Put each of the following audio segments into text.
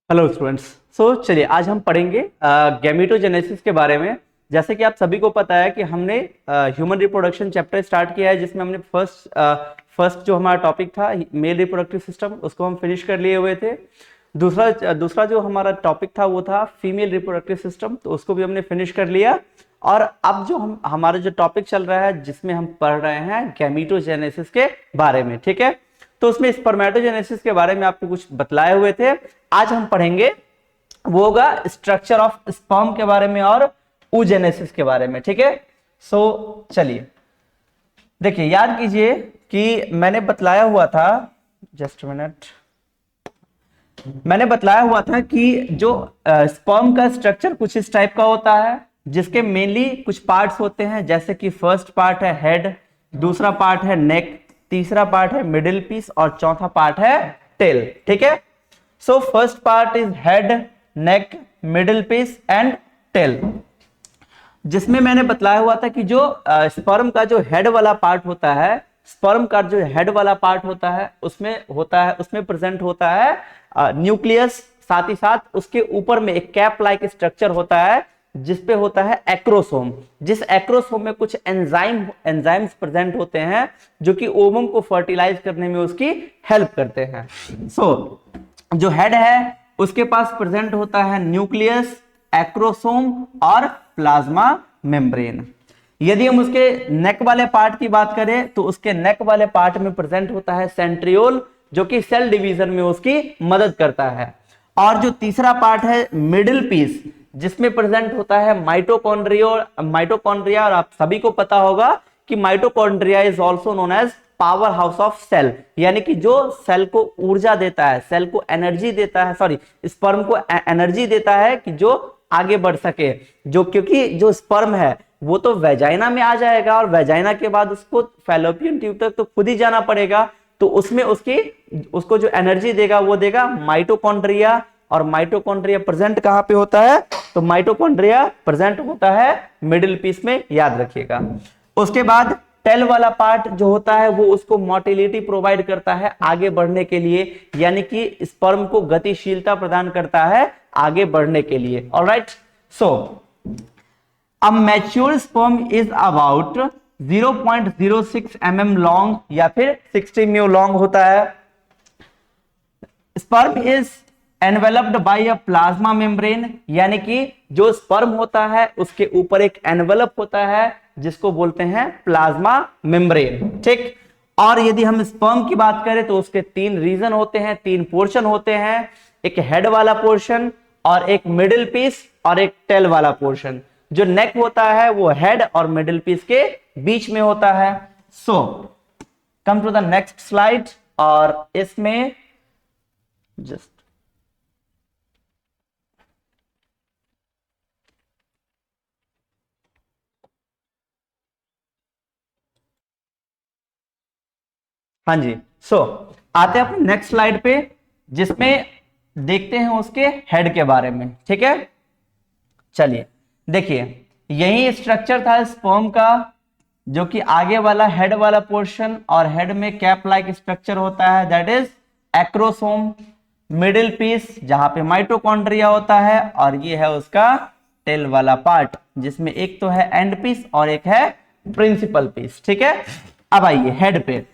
Hello students. चलिए आज हम पढ़ेंगे गैमेटोजेनेसिस के बारे में। जैसे कि आप सभी को पता है कि हमने ह्यूमन रिप्रोडक्शन चैप्टर स्टार्ट किया है, जिसमें हमने फर्स्ट जो हमारा टॉपिक था मेल रिप्रोडक्टिव सिस्टम, उसको हम फिनिश कर लिए हुए थे। दूसरा जो हमारा टॉपिक था वो था फीमेल रिप्रोडक्टिव सिस्टम, तो उसको भी हमने फिनिश कर लिया। और अब जो हमारा जो टॉपिक चल रहा है जिसमें हम पढ़ रहे हैं गैमेटोजेनेसिस के बारे में, ठीक है। तो उसमें स्पर्मेटोजेनेसिस के बारे में आपको कुछ बतलाए हुए थे। आज हम पढ़ेंगे वो होगा स्ट्रक्चर ऑफ स्पर्म के बारे में और oogenesis के बारे में, ठीक है। चलिए देखिए, याद कीजिए कि मैंने बतलाया हुआ था, जस्ट मिनट, मैंने बतलाया हुआ था कि जो स्पर्म का स्ट्रक्चर कुछ इस टाइप का होता है, जिसके मेनली कुछ पार्ट्स होते हैं, जैसे कि फर्स्ट पार्ट है हेड, दूसरा पार्ट है नेक, तीसरा पार्ट है मिडिल पीस और चौथा पार्ट है टेल, ठीक है। So first part is head, neck, middle piece and tail, जिसमें मैंने बतलाया हुआ था कि जो स्पर्म का जो हेड वाला पार्ट होता है, स्पर्म का जो हेड वाला पार्ट होता है उसमें प्रेजेंट होता है न्यूक्लियस, साथ ही साथ उसके ऊपर में एक कैप लाइक स्ट्रक्चर होता है जिसपे होता है एक्रोसोम। जिस एक्रोसोम में कुछ एंजाइम्स प्रेजेंट होते हैं जो कि ओवम को फर्टिलाइज करने में उसकी हेल्प करते हैं। जो हेड है उसके पास प्रेजेंट होता है न्यूक्लियस, एक्रोसोम और प्लाज्मा मेम्ब्रेन। यदि हम उसके नेक वाले पार्ट की बात करें तो उसके नेक वाले पार्ट में प्रेजेंट होता है सेंट्रियोल, जो कि सेल डिवीजन में उसकी मदद करता है। और जो तीसरा पार्ट है मिडिल पीस, जिसमें प्रेजेंट होता है माइटोकॉन्ड्रिया, और आप सभी को पता होगा कि mitochondria is also known as power house of cell, यानी कि जो सेल को ऊर्जा देता है, सेल को एनर्जी देता है, सॉरी स्पर्म को एनर्जी देता है कि जो आगे बढ़ सके। क्योंकि जो स्पर्म है वो तो वेजाइना में आ जाएगा और वेजाइना के बाद उसको फैलोपियन ट्यूब तक तो खुद ही जाना पड़ेगा, तो उसमें उसको जो एनर्जी देगा वो देगा माइटोकॉन्ड्रिया। और माइटोकॉन्ड्रिया प्रेजेंट कहां पे होता है? तो माइटोकॉन्ड्रिया प्रेजेंट होता है मिडिल पीस में, याद रखिएगा। उसके बाद टेल वाला पार्ट जो होता है वो उसको मोटिलिटी प्रोवाइड करता है आगे बढ़ने के लिए, यानी कि स्पर्म को गतिशीलता प्रदान करता है आगे बढ़ने के लिए। Alright, a mature sperm is about 0.06 mm long या फिर 60 म्यू लॉन्ग होता है। Sperm is enveloped by a plasma membrane, यानी कि जो स्पर्म होता है उसके ऊपर एक एनवेलप होता है जिसको बोलते हैं प्लाज्मा मेम्ब्रेन, ठीक। और यदि हम स्पर्म की बात करें तो उसके तीन रीजन होते हैं, तीन पोर्शन होते हैं, एक हेड वाला पोर्शन और एक मिडिल पीस और एक टेल वाला पोर्शन। जो नेक होता है वो हेड और मिडिल पीस के बीच में होता है। Come to the next slide, और इसमें जस्ट हाँ जी, आते हैं अपने नेक्स्ट स्लाइड पे, जिसमें देखते हैं उसके हेड के बारे में, ठीक है। चलिए देखिए, यही स्ट्रक्चर था स्पर्म का, जो कि आगे वाला हेड वाला पोर्शन, और हेड में कैप लाइक स्ट्रक्चर होता है, that is acrosome. Middle piece जहां पे माइटोकॉन्ड्रिया होता है, और ये है उसका टेल वाला पार्ट, जिसमें एक तो है एंड पीस और एक है प्रिंसिपल पीस, ठीक है। अब आइए हेड पे।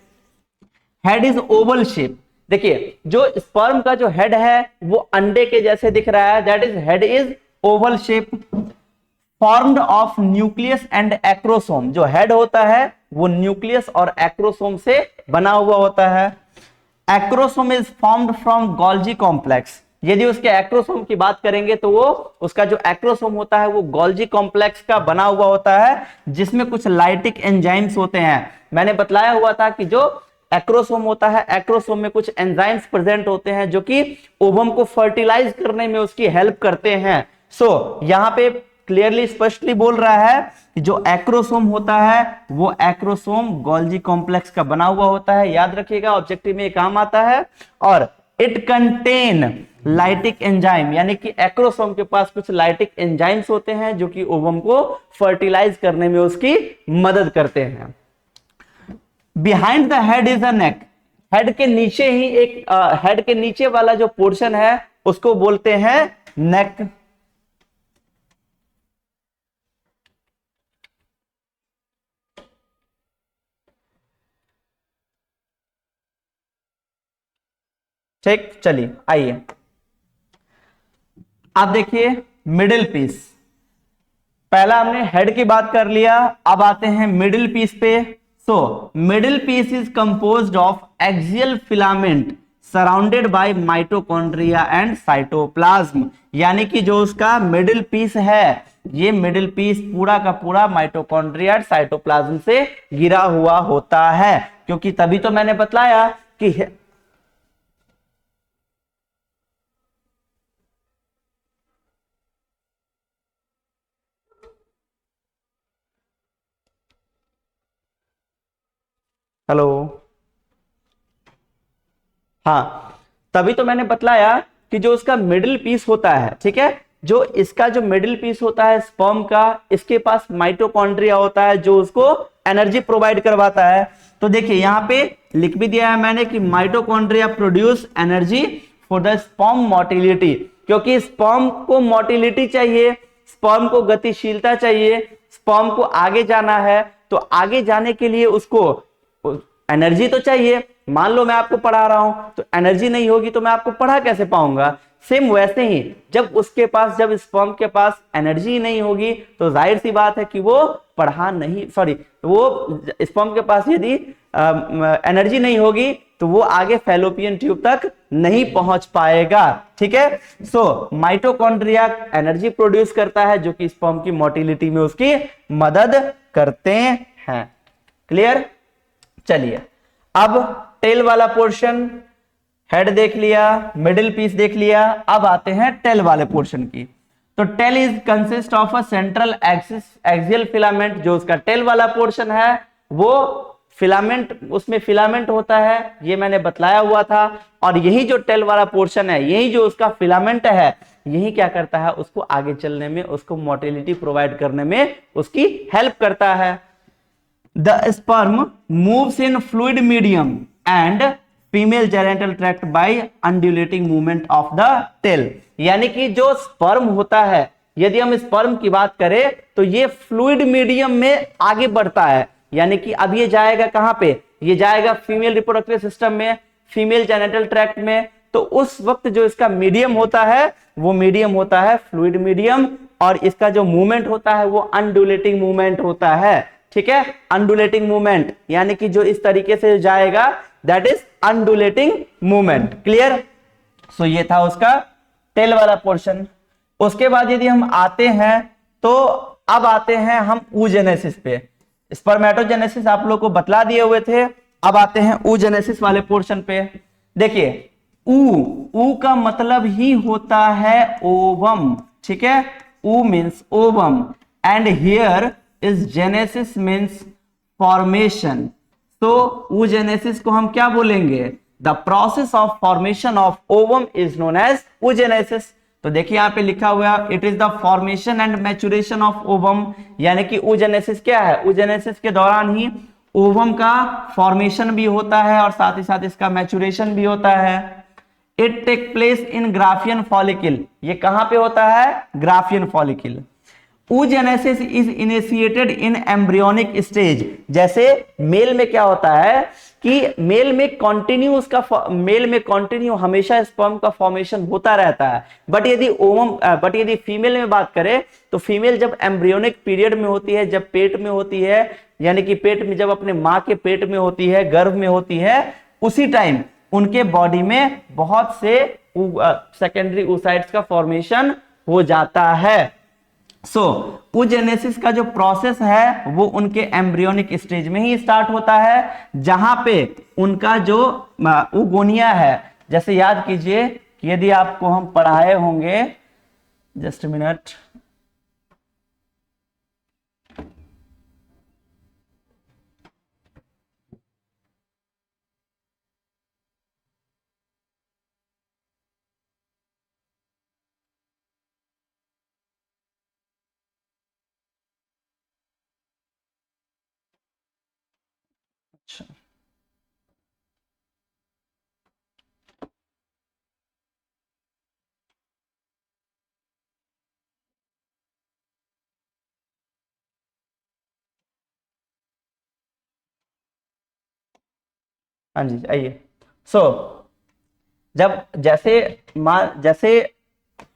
Head is Oval shape. देखिए, जो स्पर्म का जो हेड है वो अंडे के जैसे दिख रहा है, that is head is Oval shape, formed of nucleus and acrosome. जो हेड होता है वो न्यूक्लियस और एक्रोसोम से बना हुआ होता है। Acrosome is formed from Golgi complex. यदि उसके एक्रोसोम की बात करेंगे तो वो उसका जो एक्रोसोम होता है वो गोल्जी कॉम्प्लेक्स का बना हुआ होता है, जिसमें कुछ लाइटिक एंजाइम्स होते हैं। मैंने बतलाया हुआ था कि जो एक्रोसोम होता है, एक्रोसोम में कुछ एंजाइम्स प्रेजेंट होते हैं जो कि ओवम को फर्टिलाइज करने में उसकी हेल्प करते हैं। यहां पे क्लियरली स्पष्टली बोल रहा है कि जो एक्रोसोम होता है वो एक्रोसोम गोल्जी कॉम्प्लेक्स का बना हुआ होता है, याद रखिएगा, ऑब्जेक्टिव में काम आता है। और इट कंटेन लाइटिक एंजाइम, यानी कि एक्रोसोम के पास कुछ लाइटिक एंजाइम्स होते हैं जो कि ओवम को फर्टिलाइज करने में उसकी मदद करते हैं। Behind the head is a neck. Head के नीचे ही हेड के नीचे वाला जो पोर्शन है उसको बोलते हैं नेक। ठीक, चलिए आइए आप देखिए मिडिल पीस। पहला हमने हेड की बात कर लिया, अब आते हैं मिडिल पीस पे। So middle piece is composed of axial filament surrounded by mitochondria and cytoplasm. यानी कि जो उसका मिडिल पीस है, ये मिडिल पीस पूरा का पूरा माइटोकॉन्ड्रिया और साइटोप्लाज्म से घिरा हुआ होता है। क्योंकि तभी तो मैंने बतलाया कि हेलो, हाँ, तभी तो मैंने बतलाया कि जो उसका मिडिल पीस होता है, ठीक है, जो इसका जो मिडिल पीस होता है स्पर्म का, इसके पास माइटोकॉन्ड्रिया होता है जो उसको एनर्जी प्रोवाइड करवाता है। तो देखिए यहां पे लिख भी दिया है मैंने कि mitochondria produce energy for the sperm motility. क्योंकि स्पर्म को मोटिलिटी चाहिए, स्पर्म को गतिशीलता चाहिए, स्पर्म को आगे जाना है, तो आगे जाने के लिए उसको एनर्जी तो चाहिए। मान लो मैं आपको पढ़ा रहा हूं तो एनर्जी नहीं होगी तो मैं आपको पढ़ा कैसे पाऊंगा। सेम वैसे ही जब स्पर्म के पास एनर्जी नहीं होगी तो जाहिर सी बात है कि वो पढ़ा नहीं, सॉरी, वो स्पर्म के पास यदि एनर्जी नहीं होगी तो वो आगे फैलोपियन ट्यूब तक नहीं पहुंच पाएगा। ठीक है, सो माइटोकॉन्ड्रिया एनर्जी प्रोड्यूस करता है जो कि स्पर्म की मोटिलिटी में उसकी मदद करते हैं। क्लियर, चलिए अब टेल वाला पोर्शन, हेड देख लिया, मिडिल पीस देख लिया, अब आते हैं टेल वाले पोर्शन की। तो tail is consist of a central axial filament. जो उसका टेल वाला पोर्शन है वो फिलामेंट, उसमें फिलामेंट होता है, ये मैंने बतलाया हुआ था। और यही जो टेल वाला पोर्शन है, यही जो उसका फिलामेंट है, यही क्या करता है, उसको आगे चलने में, उसको मोटिलिटी प्रोवाइड करने में उसकी हेल्प करता है। The sperm moves in fluid medium and female genital tract by undulating movement of the tail। यानी कि जो स्पर्म होता है, यदि हम स्पर्म की बात करें तो ये फ्लूइड मीडियम में आगे बढ़ता है। यानी कि अब ये जाएगा कहां पे, ये जाएगा फीमेल रिप्रोडक्टिव सिस्टम में, फीमेल जेनिटल ट्रैक्ट में। तो उस वक्त जो इसका मीडियम होता है वो मीडियम होता है फ्लूइड मीडियम, और इसका जो मूवमेंट होता है वो अनडुलेटिंग मूवमेंट होता है। ठीक है, अनडुलेटिंग मूवमेंट, यानी कि जो इस तरीके से जाएगा that is अनडुलेटिंग movement. Clear, so ये था उसका टेल वाला पोर्शन। उसके बाद यदि हम आते हैं तो अब आते हैं हम oogenesis पे। स्पर्मेटोजेनेसिस आप लोग को बतला दिए हुए थे, अब आते हैं oogenesis वाले पोर्शन पे। देखिए ऊ का मतलब ही होता है ओवम। ठीक है, oo means ovum and here is genesis means formation. तो oogenesis को हम क्या बोलेंगे, the process of formation of ovum is known as oogenesis। तो देखिए यहां पे लिखा हुआ है it is the formation and maturation of ovum. यानी कि oogenesis क्या है, oogenesis के दौरान ही ओवम का फॉर्मेशन भी होता है और साथ ही साथ इसका मैच्योरेशन भी होता है। It take place in Graafian follicle. ये कहां पे होता है, Graafian follicle. oogenesis is initiated in embryonic stage. जैसे मेल में क्या होता है कि मेल में कंटिन्यू उसका, मेल में कंटिन्यू हमेशा स्पर्म का फॉर्मेशन होता रहता है। बट यदि फीमेल में बात करें तो फीमेल जब एम्ब्रियोनिक पीरियड में होती है, जब पेट में होती है, यानी कि पेट में, जब अपने मां के पेट में होती है, गर्भ में होती है, उसी टाइम उनके बॉडी में बहुत से सेकेंडरी oocytes का फॉर्मेशन हो जाता है। सो oogenesis का जो प्रोसेस है वो उनके एम्ब्रियोनिक स्टेज में ही स्टार्ट होता है, जहां पे उनका जो उगोनिया है, जैसे याद कीजिए कि यदि आपको हम पढ़ाए होंगे, जस्ट मिनट, हाँ जी आइए। सो जब जैसे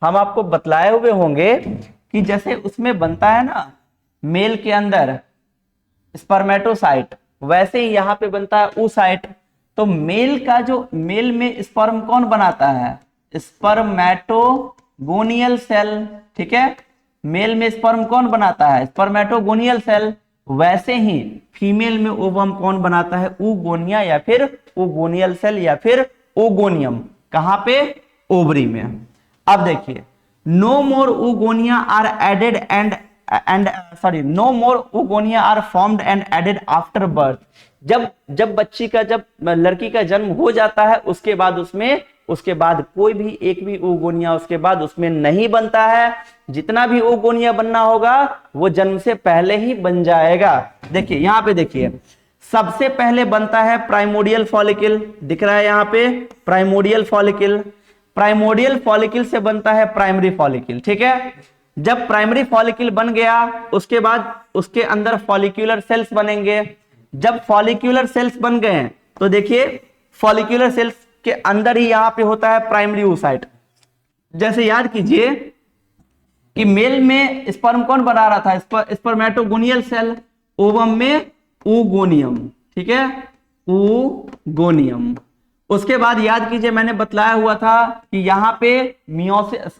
हम आपको बतलाए हुए होंगे कि जैसे उसमें बनता है ना मेल के अंदर स्पर्मेटोसाइट, वैसे ही यहाँ पे बनता है oocyte। तो मेल में स्पर्म कौन बनाता है? Spermatogonial cell. ठीक है, मेल में स्पर्म कौन बनाता है? Spermatogonial cell. वैसे ही फीमेल में ओवम कौन बनाता है? oogonia या फिर ओगोनियल सेल या फिर ओगोनियम। कहां पे? ओवरी में। अब देखिए, no more oogonia are added no more oogonia are formed and added after birth. जब लड़की का जन्म हो जाता है उसके बाद कोई भी एक भी oogonia उसके बाद उसमें नहीं बनता है। जितना भी oogonia बनना होगा वो जन्म से पहले ही बन जाएगा। देखिए यहां पे देखिए, सबसे पहले बनता है प्राइमोडियल फॉलिकल। दिख रहा है यहां पे प्राइमोडियल फॉलिकल। प्राइमोडियल फॉलिकल से बनता है प्राइमरी फॉलिकल। ठीक है, जब प्राइमरी फॉलिकल बन गया उसके बाद उसके अंदर फॉलिक्यूलर सेल्स बनेंगे। जब फॉलिक्यूलर सेल्स बन गए तो देखिए फॉलिक्यूलर सेल्स के अंदर ही यहां पे होता है प्राइमरी oocyte। जैसे याद कीजिए कि मेल में स्पर्म कौन बना रहा था? Spermatogonial cell. ओवम में oogoनियम। ठीक है, oogoनियम। उसके बाद याद कीजिए मैंने बतलाया हुआ था कि यहां पे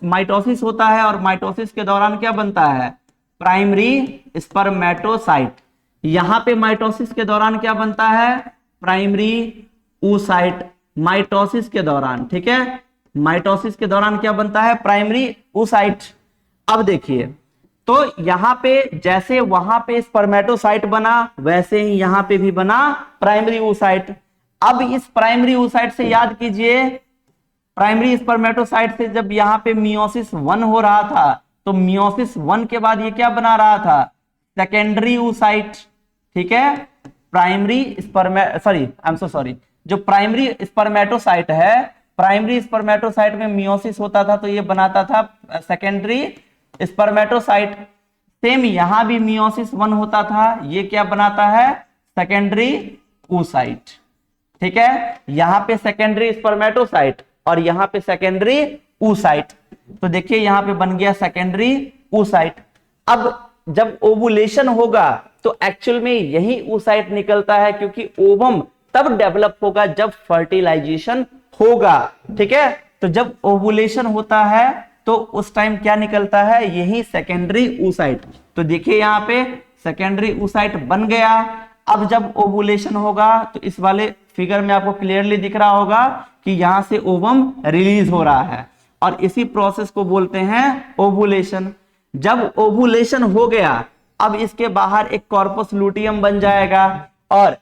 माइटोसिस होता है और माइटोसिस के दौरान क्या बनता है? Primary spermatocyte. यहां पे माइटोसिस के दौरान क्या बनता है? Primary oocyte। माइटोसिस के दौरान, ठीक है, माइटोसिस के दौरान क्या बनता है? Primary oocyte। अब देखिए, तो यहां पे जैसे वहां पे स्पर्मेटोसाइट बना वैसे ही यहां पे भी बना प्राइमरी oocyte। अब इस प्राइमरी oocyte से याद कीजिए, प्राइमरी स्पर्मेटोसाइट से जब यहां पे मियोसिस 1 हो रहा था तो मियोसिस 1 के बाद ये क्या बना रहा था? Secondary oocyte। ठीक है, जो प्राइमरी स्पर्मेटोसाइट है, प्राइमरी स्पर्मेटोसाइट में मियोसिस होता था तो ये बनाता था सेकेंडरी स्पर्मेटोसाइट। सेम यहां भी मियोसिस 1 होता था, ये क्या बनाता है? Secondary oocyte। ठीक है, यहां पे सेकेंडरी स्पर्मेटोसाइट और यहां पे सेकेंडरी oocyte। तो देखिए यहां पे बन गया सेकेंडरी oocyte। अब जब ओवुलेशन होगा तो एक्चुअल में यही oocyte निकलता है, क्योंकि ओवम तब डेवलप होगा जब फर्टिलाइजेशन होगा। ठीक है, तो जब ओवुलेशन होता है तो उस टाइम क्या निकलता है? यही सेकेंडरी oocyte। तो देखिए यहां पे सेकेंडरी oocyte बन गया। अब जब ओवुलेशन होगा तो इस वाले फिगर में आपको क्लियरली दिख रहा होगा कि यहां से ओवम रिलीज हो रहा है और इसी प्रोसेस को बोलते हैं ओवुलेशन। जब ओवुलेशन हो गया अब इसके बाहर एक कॉर्पस लूटियम बन जाएगा और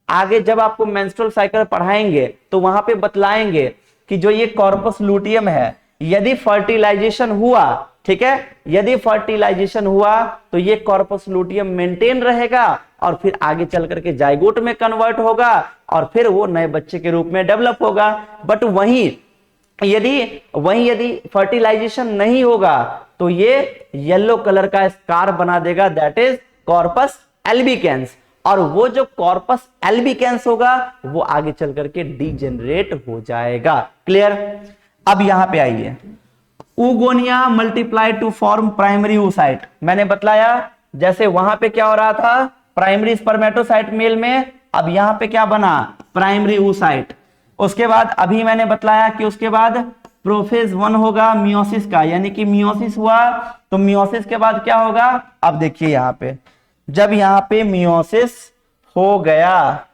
आगे जब आपको मेंस्ट्रुअल साइकिल पढ़ाएंगे तो वहां पे बतलाएंगे कि जो ये कॉर्पस लूटियम है, यदि फर्टिलाइजेशन हुआ, ठीक है, यदि फर्टिलाइजेशन हुआ तो ये कॉर्पस लूटियम मेंटेन रहेगा और फिर आगे चल करके जाइगोट में कन्वर्ट होगा और फिर वो नए बच्चे के रूप में डेवलप होगा। बट वहीं यदि फर्टिलाइजेशन नहीं होगा तो ये येलो कलर का स्कार बना देगा, दैट इज कॉर्पस एल्बिकेंस। और वो जो कॉर्पस एल्बिकेंस होगा वो आगे चल करके डीजेनरेट हो जाएगा। क्लियर? अब यहां पे आइए, oogonia multiply two form primary oocyte। मैंने बतलाया जैसे वहां पे क्या हो रहा था? प्राइमरी स्पर्मेटोसाइट मेल में, अब यहां पे क्या बना? Primary oocyte। उसके बाद अभी मैंने बतलाया कि उसके बाद प्रोफेज 1 होगा मियोसिस का, यानी कि मियोसिस हुआ तो मियोसिस के बाद क्या होगा? अब देखिए यहां पे, जब यहां पे मियोसिस हो गया,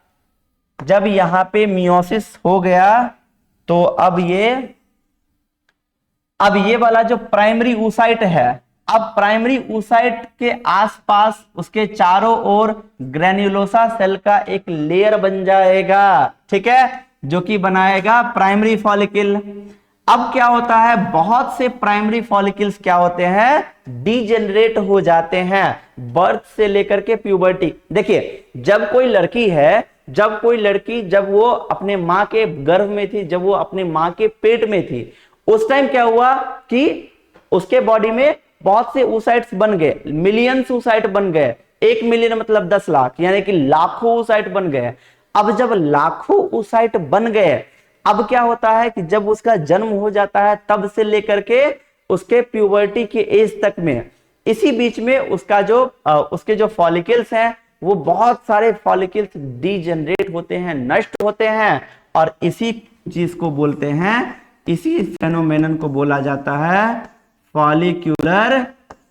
जब यहां पे मियोसिस हो गया तो अब ये वाला जो प्राइमरी oocyte है, अब प्राइमरी oocyte के आसपास उसके चारों ओर ग्रेन्युलोसा सेल का एक लेयर बन जाएगा। ठीक है, जो कि बनाएगा प्राइमरी फॉलिकल। अब क्या होता है? बहुत से प्राइमरी फॉलिकल्स क्या होते हैं? डीजेनरेट हो जाते हैं बर्थ से लेकर के प्यूबर्टी। देखिए जब कोई लड़की जब वो अपने मां के गर्भ में थी, जब वो अपने मां के पेट में थी, उस टाइम क्या हुआ कि उसके बॉडी में बहुत से oocytes बन गए, मिलियंस oocyte बन गए। 1 मिलियन मतलब 10 लाख, यानी कि लाखों oocyte बन गए। अब जब लाखों oocyte बन गए, अब क्या होता है कि जब उसका जन्म हो जाता है तब से लेकर के उसके प्यूबर्टी के एज तक में, इसी बीच में उसके जो फॉलिकल्स हैं वो बहुत सारे फॉलिकल्स डीजनरेट होते हैं, नष्ट होते हैं, और इसी चीज को बोलते हैं, इसी फेनोमेनन को बोला जाता है फॉलिक्यूलर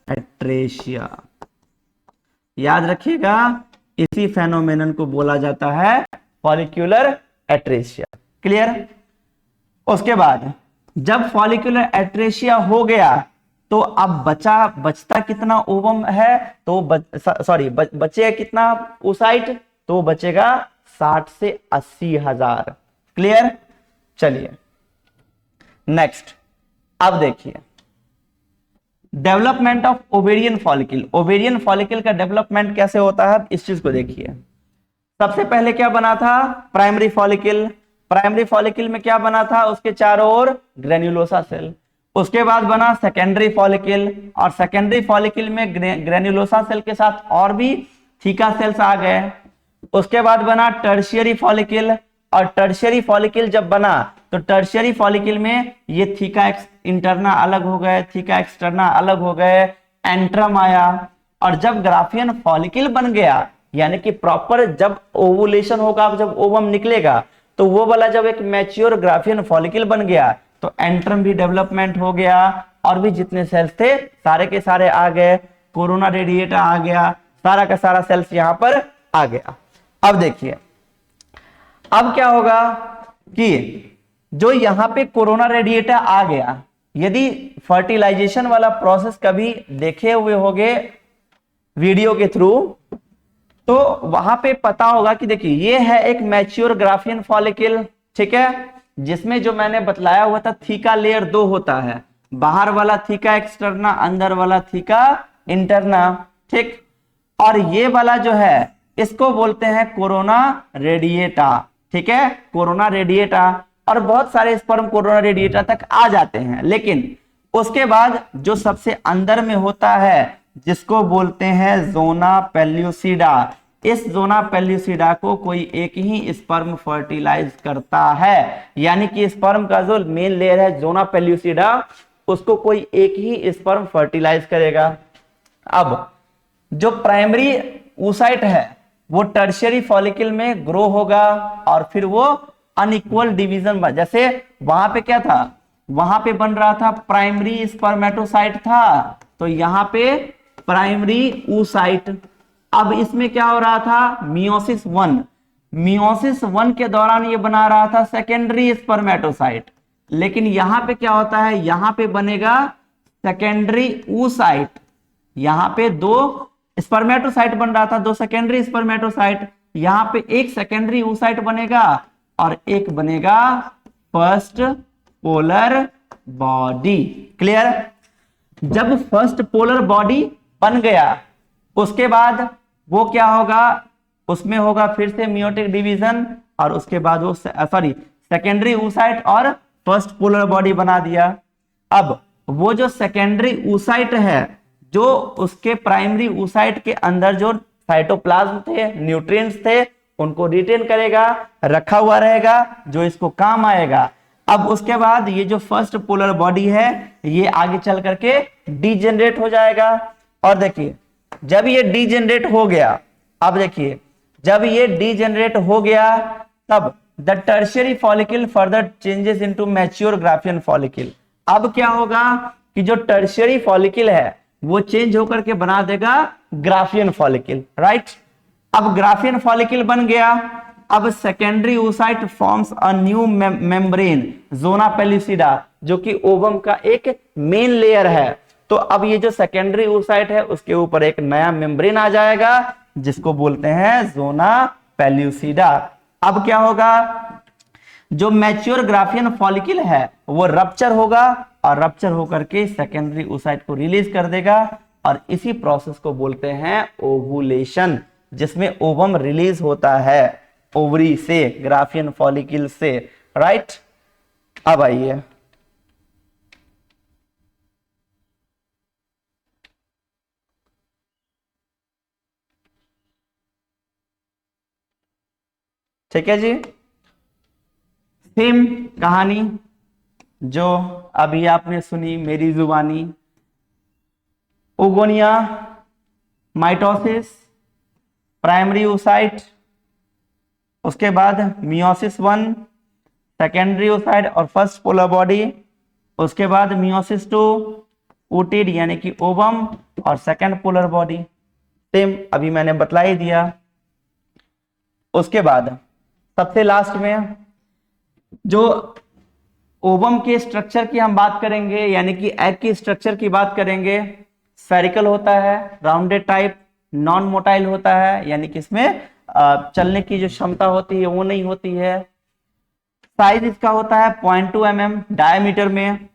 एट्रेशिया। याद रखिएगा, इसी फेनोमेनन को बोला जाता है फॉलिक्यूलर एट्रेशिया। क्लियर? उसके बाद जब फॉलिक्यूलर एट्रेशिया हो गया तो अब बचता कितना ओवम है, तो बचेगा कितना oocyte, तो बचेगा 60 से 80 हजार। क्लियर? चलिए नेक्स्ट, अब देखिए development of ovarian follicle. Ovarian follicle का डेवलपमेंट कैसे होता है, इस चीज को देखिए। सबसे पहले क्या बना था, प्राइमरी फॉलिकल। प्राइमरी फॉलिकल में क्या बना था, उसके चारों ओर ग्रेन्युलोसा सेल। उसके बाद बना सेकेंडरी फॉलिकल, और सेकेंडरी फॉलिकल में ग्रेन्युलोसा सेल के साथ और भी थीका सेल्स आ गए। उसके बाद बना टर्शियरी फॉलिकल, और टर्शियरी फॉलिकल जब बना तो टर्शियरी फॉलिकल में ये थीका इंटरना अलग हो गए, थीका एक्सटर्ना अलग हो गए, एंट्रम आया। और जब ग्राफियन फॉलिकल बन गया, यानी कि प्रॉपर जब ओवुलेशन होगा, जब ओवम निकलेगा, तो वो वाला जब एक मैच्योर ग्राफियन फॉलिकल बन गया तो एंट्रम भी डेवलपमेंट हो गया, और भी जितने सेल्स थे सारे के सारे आ गए, कोरोना रेडिएटा आ गया, सारा का सारा सेल्स यहां पर आ गया। अब देखिए अब क्या होगा कि जो यहां पे कोरोना रेडिएटा आ गया, यदि फर्टिलाइजेशन वाला प्रोसेस कभी देखे हुए होंगे वीडियो के थ्रू, तो वहां पे पता होगा कि देखिए ये है एक मैच्योर ग्राफियन फॉलिकल, ठीक है, जिसमें जो मैंने बतलाया हुआ था थीका लेयर 2 होता है, बाहर वाला थीका एक्सटर्ना, अंदर वाला थीका इंटरना, ठीक। और ये वाला जो है इसको बोलते हैं कोरोना रेडिएटा, ठीक है, कोरोना रेडिएटा। और बहुत सारे स्पर्म कोरोना रेडिएटा तक आ जाते हैं, लेकिन उसके बाद जो सबसे अंदर में होता है जिसको बोलते हैं जोना पेल्यूसिडा, इस जोना पेल्यूसिडा को कोई एक ही स्पर्म फर्टिलाइज करता है, यानी कि स्पर्म का जो मेन लेयर है जोना पेल्यूसिडा, उसको कोई एक ही स्पर्म फर्टिलाइज करेगा। अब जो प्राइमरी oocyte है वो टर्शियरी फॉलिकल में ग्रो होगा, और फिर वो अनइक्वल डिवीजन, जैसे वहां पे क्या था, वहां पे बन रहा था प्राइमरी स्पर्मेटोसाइट था, तो यहां पे प्राइमरी oocyte। अब इसमें क्या हो रहा था, मियोसिस 1, मियोसिस 1 के दौरान ये बना रहा था सेकेंडरी स्पर्मेटोसाइट, लेकिन यहां पे क्या होता है, यहां पे बनेगा सेकेंडरी oocyte। यहां पे दो स्पर्मेटोसाइट बन रहा था, दो सेकेंडरी स्पर्मेटोसाइट, यहां पे एक सेकेंडरी oocyte बनेगा और एक बनेगा फर्स्ट पोलर बॉडी। क्लियर? जब फर्स्ट पोलर बॉडी बन गया उसके बाद वो क्या होगा, उसमें होगा फिर से मियोटिक डिवीजन, और उसके बाद वो सेकेंडरी oocyte और फर्स्ट पोलर बॉडी बना दिया। अब वो जो सेकेंडरी oocyte है, जो उसके प्राइमरी oocyte के अंदर जो साइटोप्लाज्म थे, न्यूट्रिएंट्स थे, उनको रिटेन करेगा, रखा हुआ रहेगा, जो इसको काम आएगा। अब उसके बाद ये जो फर्स्ट पोलर बॉडी है ये आगे चल करके डीजेनरेट हो जाएगा। और देखिए जब ये डीजेनरेट हो गया, अब देखिए जब ये डीजेनरेट हो गया तब the tertiary follicle further changes into mature Graafian follicle. अब क्या होगा कि जो टर्शियरी फॉलिकल है वो चेंज होकर के बना देगा ग्राफियन फॉलिकल, राइट। अब ग्राफियन फॉलिकल बन गया, अब secondary oocyte forms a new membrane zona pellucida, जो कि ओवम का एक मेन लेयर है। तो अब ये जो सेकेंडरी oocyte है उसके ऊपर एक नया मेम्ब्रेन आ जाएगा जिसको बोलते हैं जोना पेल्यूसिडा। अब क्या होगा, जो मैच्योर ग्राफियन फॉलिकल है वो रप्चर होगा, और रप्चर होकर के सेकेंडरी oocyte को रिलीज कर देगा, और इसी प्रोसेस को बोलते हैं ओवुलेशन, जिसमें ओवम रिलीज होता है ओवरी से, ग्राफियन फॉलिकल से, राइट। अब आइए ठीक है जी। सेम कहानी जो अभी आपने सुनी मेरी जुबानी, ओगोनिया, माइटोसिस, प्राइमरी oocyte, उसके बाद मियोसिस 1, सेकेंडरी oocyte और फर्स्ट पोलर बॉडी, उसके बाद मियोसिस 2, oocyte यानी कि ओवम और सेकेंड पोलर बॉडी, सेम अभी मैंने बतला ही दिया। उसके बाद सबसे लास्ट में जो ओवम के स्ट्रक्चर की हम बात करेंगे, यानी कि एग की स्ट्रक्चर की बात करेंगे। स्फेरिकल होता है, राउंडेड टाइप, नॉन मोटाइल होता है, यानी कि इसमें चलने की जो क्षमता होती है वो नहीं होती है। साइज इसका होता है 0.2 mm डायमीटर में।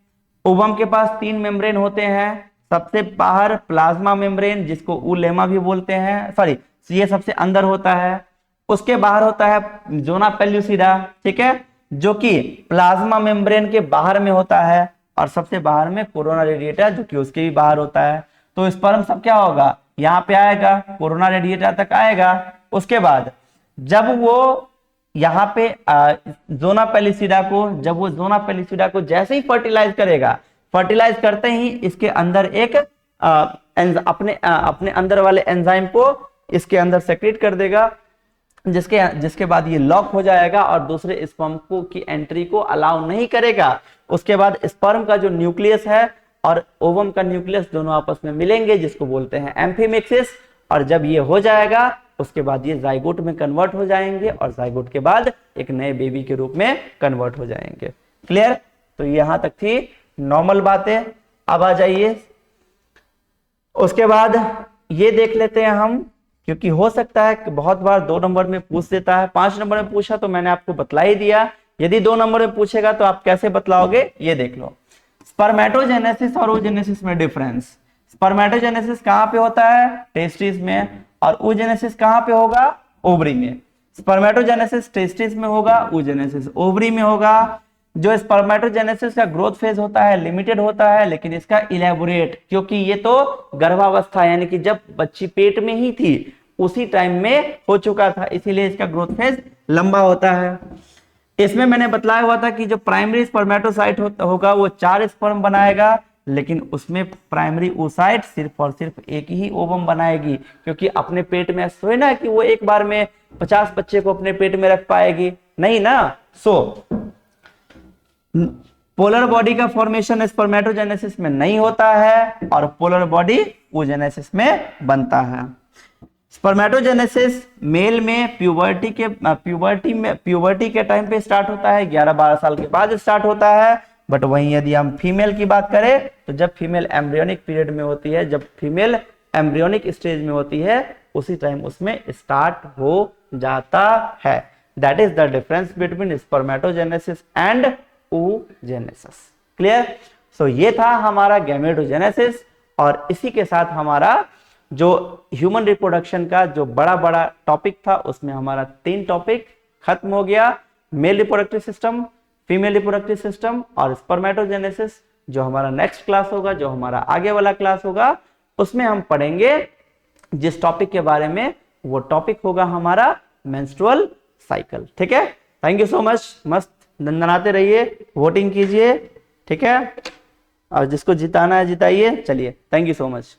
ओवम के पास 3 मेम्ब्रेन होते हैं। सबसे बाहर प्लाज्मा मेम्ब्रेन, जिसको उलेमा भी बोलते हैं, सॉरी ये सबसे अंदर होता है। उसके बाहर होता है जोना पेल्यूसिडा, ठीक है, जो कि प्लाज्मा मेम्ब्रेन के बाहर में होता है। और सबसे बाहर में कोरोना रेडिएटर, जो कि उसके भी बाहर होता है। तो स्पर्म सब क्या होगा, यहाँ पे आएगा, कोरोना रेडिएटर तक आएगा। उसके बाद जब वो यहाँ पे जोना पेल्यूसिडा को जैसे ही फर्टिलाइज करेगा, फर्टिलाइज करते ही इसके अंदर एक अपने अंदर वाले एंजाइम को इसके अंदर सेक्रेट कर देगा, जिसके बाद ये लॉक हो जाएगा और दूसरे स्पर्म को की एंट्री को अलाउ नहीं करेगा। उसके बाद स्पर्म का जो न्यूक्लियस है और ओवम का न्यूक्लियस दोनों आपस में मिलेंगे, जिसको बोलते हैं एम्फीमिक्सिस। और जब ये हो जाएगा उसके बाद ये जाइगोट में कन्वर्ट हो जाएंगे और जाइगोट के बाद एक नए बेबी के रूप में कन्वर्ट हो जाएंगे। क्लियर? तो यहां तक थी नॉर्मल बातें। अब आ जाइए, उसके बाद ये देख लेते हैं हम, क्योंकि हो सकता है कि बहुत बार 2 नंबर में पूछ देता है। 5 नंबर में पूछा तो मैंने आपको बतला ही दिया। यदि 2 नंबर में पूछेगा तो आप कैसे बतलाओगे, ये देख लो। स्पर्मेटोजेनेसिस और oogenesis में डिफरेंस। स्पर्मेटोजेनेसिस कहां पे होता है, टेस्टिस में, और oogenesis कहां पे होगा, ओवरी में। स्पर्मेटोजेनेसिस टेस्टिस में होगा, oogenesis ओवरी में होगा। जो स्पर्मेटोजेनेसिस का ग्रोथ फेज होता है लिमिटेड होता है, लेकिन इसका इलेबोरेट, क्योंकि ये तो गर्भावस्था यानी कि जब बच्ची पेट में ही थी उसी टाइम में हो चुका था, इसीलिए इसका ग्रोथ फेज लंबा होता है। इसमें मैंने बतलाया हुआ था कि जो प्राइमरी स्पर्मेटोसाइट होगा वो 4 स्पर्म बनाएगा, लेकिन उसमें प्राइमरी oocyte सिर्फ और सिर्फ एक ही ओवम बनाएगी, क्योंकि अपने पेट में सोए ना कि वो एक बार में 50 बच्चे को अपने पेट में रख पाएगी, नहीं ना। पोलर बॉडी का फॉर्मेशन स्पर्मेटोजेनेसिस में नहीं होता है और पोलर बॉडी oogenesis में बनता है। स्पर्मेटोजेनेसिस मेल में प्यूबर्टी के टाइम पे स्टार्ट होता है, 11-12 साल के बाद स्टार्ट होता है। बट वहीं यदि हम फीमेल की बात करें तो जब फीमेल एम्ब्रियोनिक पीरियड में होती है, जब फीमेल एम्ब्रियोनिक स्टेज में होती है, उसी टाइम उसमें स्टार्ट हो जाता है। That is the difference between spermatogenesis and oogenesis। Clear? So ये था हमारा गैमेटोजेनेसिस, और इसी के साथ हमारा जो ह्यूमन रिप्रोडक्शन का जो बड़ा टॉपिक था उसमें हमारा 3 टॉपिक खत्म हो गया। Male reproductive system, female reproductive system और स्पर्मेटोजेनेसिस। जो हमारा नेक्स्ट क्लास होगा, जो हमारा आगे वाला क्लास होगा, उसमें हम पढ़ेंगे जिस टॉपिक के बारे में, वो टॉपिक होगा हमारा मेंस्ट्रुअल साइकिल। ठीक है? Thank you so much. मस्त दंदनाते रहिए, वोटिंग कीजिए, ठीक है, और जिसको जिताना है जिताइए। चलिए, थैंक यू सो मच।